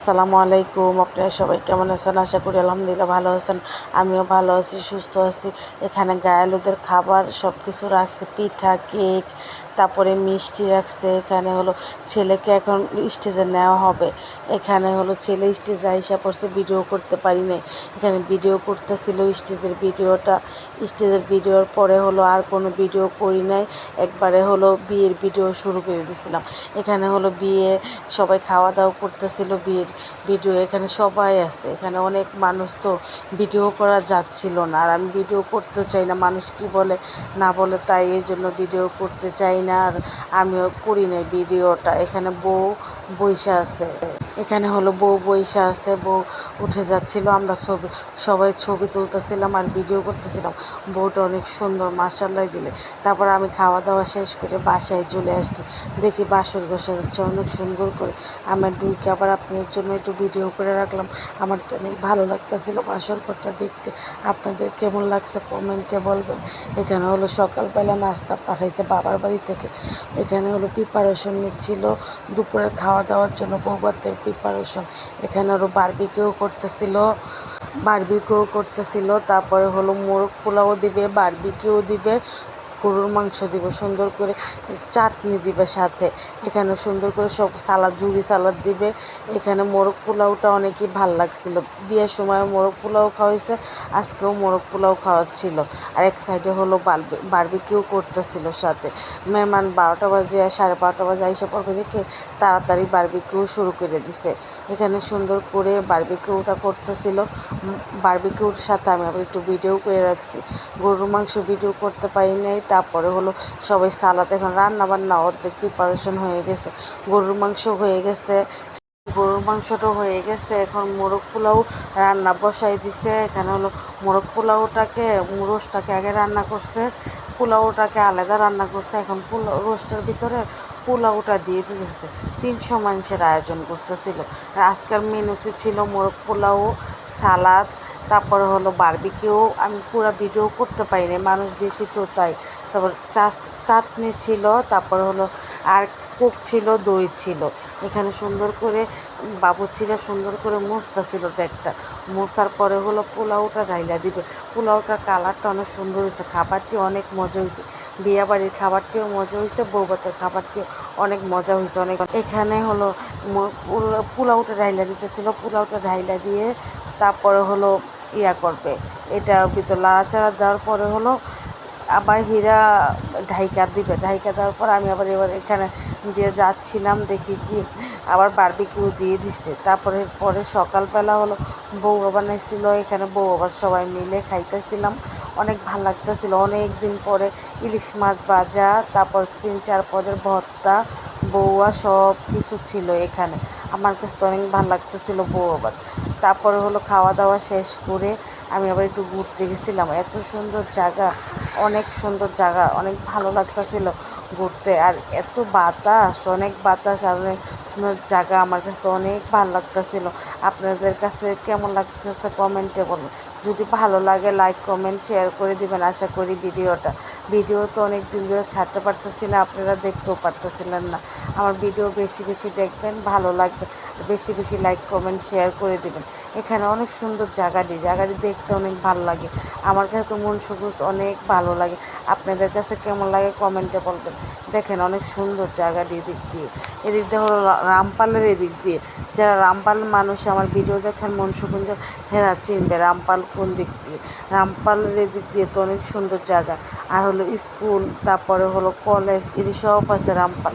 আসসালামু আলাইকুম। আপনারা সবাই কেমন আছেন? আশা করি আলহামদুলিল্লাহ ভালো আছেন। আমিও ভালো আছি, সুস্থ আছি। এখানে গায়ালুদের খাবার সব কিছু রাখছে, পিঠা, কেক, তারপরে মিষ্টি রাখছে। এখানে হলো ছেলেকে এখন স্টেজে নেওয়া হবে। এখানে হলো ছেলে স্টেজে আইসা পড়ছে, ভিডিও করতে পারি নাই। এখানে ভিডিও করতেছিল স্টেজের ভিডিওর পরে হলো আর কোনো ভিডিও করি নাই। একবারে হলো বিয়ের ভিডিও শুরু করে দিয়েছিলাম। এখানে হলো বিয়ে, সবাই খাওয়া দাওয়া করতেছিল, বিয়ের ভিডিও। এখানে সবাই আছে, এখানে অনেক মানুষ, তো ভিডিও করা যাচ্ছিল না। আর আমি ভিডিও করতে চাই না, মানুষ কি বলে না বলে, তাই এই জন্য ভিডিও করতে চাই না। আর আমিও করি না ভিডিওটা। এখানে বউ বইসা আছে, এখানে হলো বউ বইসা আছে, বউ উঠে যাচ্ছিল। আমরা সবাই ছবি তুলতেছিলাম আর ভিডিও করতেছিলাম। বউটা অনেক সুন্দর, মাশাআল্লাহ দিলে। তারপর আমি খাওয়া দাওয়া শেষ করে বাসায় চলে আসছি। দেখি বাসর বসে যাচ্ছে অনেক সুন্দর করে। আমার দুইকে আবার আপনাদের জন্য একটু ভিডিও করে রাখলাম। আমার তো অনেক ভালো লাগতেছিল বাসর ঘরটা দেখতে। আপনাদের কেমন লাগছে কমেন্টে বলবেন। এখানে হলো সকালবেলা নাস্তা পাঠাইছে বাবার বাড়ি থেকে। এখানে হলো প্রিপারেশন নিচ্ছিল দুপুরের খাওয়া দাওয়ার জন্য, বৌভাতের প্রিপারেশন। এখানে আরও বারবিকিউ করতেছিল। তারপরে হলো মোরগ পোলাও দিবে, বারবিকিউ দিবে, গরুর মাংস দিবে, সুন্দর করে চাটনি দিবে সাথে। এখানে সুন্দর করে সব সালাদ, ঝুরি সালাদ দিবে। এখানে মোরগ পোলাওটা অনেকই ভাল লাগছিল। বিয়ের সময় মোরগ পোলাও খাওয়াইছে, আজকেও মোরগ পোলাও খাওয়াচ্ছিল। আর এক সাইডে হলো বারবিকিউ করতেছিল সাথে। মেহমান 12টা বাজে, 12:30 বাজে আইসা পড়বে দেখে তাড়াতাড়ি বারবিকিউ শুরু করে দিছে। এখানে সুন্দর করে বারবিকিউটা করতেছিল। বারবিকিউর সাথে আমি আবার একটু ভিডিও করে রাখছি। গরুর মাংস ভিডিও করতে পারি নাই। তারপরে হলো সবাই সালাদ, এখন রান্না বান্না অর্ধেক প্রিপারেশন হয়ে গেছে। গরুর মাংসটা হয়ে গেছে। এখন মোরগ পোলাও রান্না বসাই দিছে। এখানে হলো মোরগ পোলাওটাকে, রোস্টটাকে আগে রান্না করছে, পোলাওটাকে আলাদা রান্না করছে। এখন রোস্টের ভিতরে পোলাওটা দিয়ে দিয়েছে। 300 মানুষের আয়োজন করতেছিল। আর আজকের মেনুতে ছিল মোরগ পোলাও, সালাদ, তারপরে হলো বারবিকিউ। আমি পুরো ভিডিও করতে পারিনি, মানুষ বেশি তো তাই। তারপর চাটনি ছিল, তারপরে হলো আর কোক ছিল, দই ছিল। এখানে সুন্দর করে বাবুর্চিরা সুন্দর করে মুছতেছিল ডেকটা। মোছার পরে হলো পোলাওটা ঢাইলা দিবে। পোলাওটার কালারটা অনেক সুন্দর হয়েছে, খাবারটি অনেক মজা হয়েছে। বিয়েবাড়ির খাবারটিও মজা হয়েছে, বৌভাতের খাবারটিও অনেক মজা হয়েছে। এখানে হলো পোলাওটা ঢাইলা দিতেছিল। পোলাওটা ঢাইলা দিয়ে তারপরে হলো করবে, এটার ভিতর লাড়াচাড়া দেওয়ার পরে হলো আবার ঢাইকা দিবে। ঢাইকা দেওয়ার পর আমি আবার এখানে দিয়ে যাচ্ছিলাম, দেখি কি আবার বারবিকিউ দিয়ে দিছে। পরে সকালবেলা হলো বউ বানাইছিল। এখানে বউ আবার সবাই মিলে খাইতেছিলাম, অনেক ভালো লাগতেছিল। অনেক দিন পরে ইলিশ মাছ ভাজা, তারপর 3-4 পদের ভর্তা, বউয়া সব কিছু ছিল এখানে। আমার কাছে তো অনেক ভালো লাগতেছিল বউ আবার। তারপরে হলো খাওয়া দাওয়া শেষ করে আমি আবার একটু ঘুরতে গেছিলাম। এত সুন্দর জায়গা, অনেক সুন্দর জায়গা, অনেক ভালো লাগতেছিল ঘুরতে। আর এত বাতাস, অনেক বাতাস, আর অনেক সুন্দর জায়গা। আমার কাছে তো অনেক ভালো লাগতেছিল। আপনাদের কাছে কেমন লাগতেছে কমেন্টে বলুন। যদি ভালো লাগে লাইক কমেন্ট শেয়ার করে দিবেন। আশা করি ভিডিও তো অনেক দিন ধরে ছাড়তে পারতেছি না, আপনারা দেখতেও পারতেছিলেন না। আমার ভিডিও বেশি বেশি দেখবেন, ভালো লাগবে। বেশি বেশি লাইক কমেন্ট শেয়ার করে দেবেন। এখানে অনেক সুন্দর জায়গাটি দেখতে অনেক ভালো লাগে। আমার কাছে তো মন সবুজ, অনেক ভালো লাগে। আপনাদের কাছে কেমন লাগে কমেন্টে বলবেন। দেখেন অনেক সুন্দর জায়গাটি এদিক দিয়ে হলো রামপালের এদিক দিয়ে। যারা রামপাল মানুষ আমার ভিডিও দেখেন, মনসুকুঞ্জ, হেরা চিনবে রামপাল কোন দিক দিয়ে। রামপালের এদিক দিয়ে তো অনেক সুন্দর জায়গা। আর হলো স্কুল, তারপরে হলো কলেজ, এদিকে সব আছে রামপাল।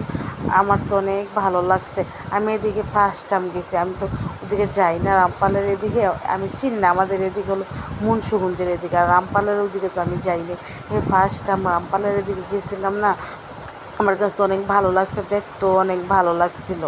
আমার তো অনেক ভালো লাগছে। আমি এদিকে ফার্স্ট টাইম গেছি, আমি তো ওদিকে যাই না রামপালের এদিকে, আমি চিনি না। আমাদের এদিকে হলো মুন্সিগঞ্জের এদিকে, আর রামপালের ওদিকে তো আমি যাইনি। এই ফার্স্ট টাইম রামপালের এদিকে গেছিলাম না, আমার কাছে অনেক ভালো লাগছে, দেখতেও অনেক ভালো লাগছিল।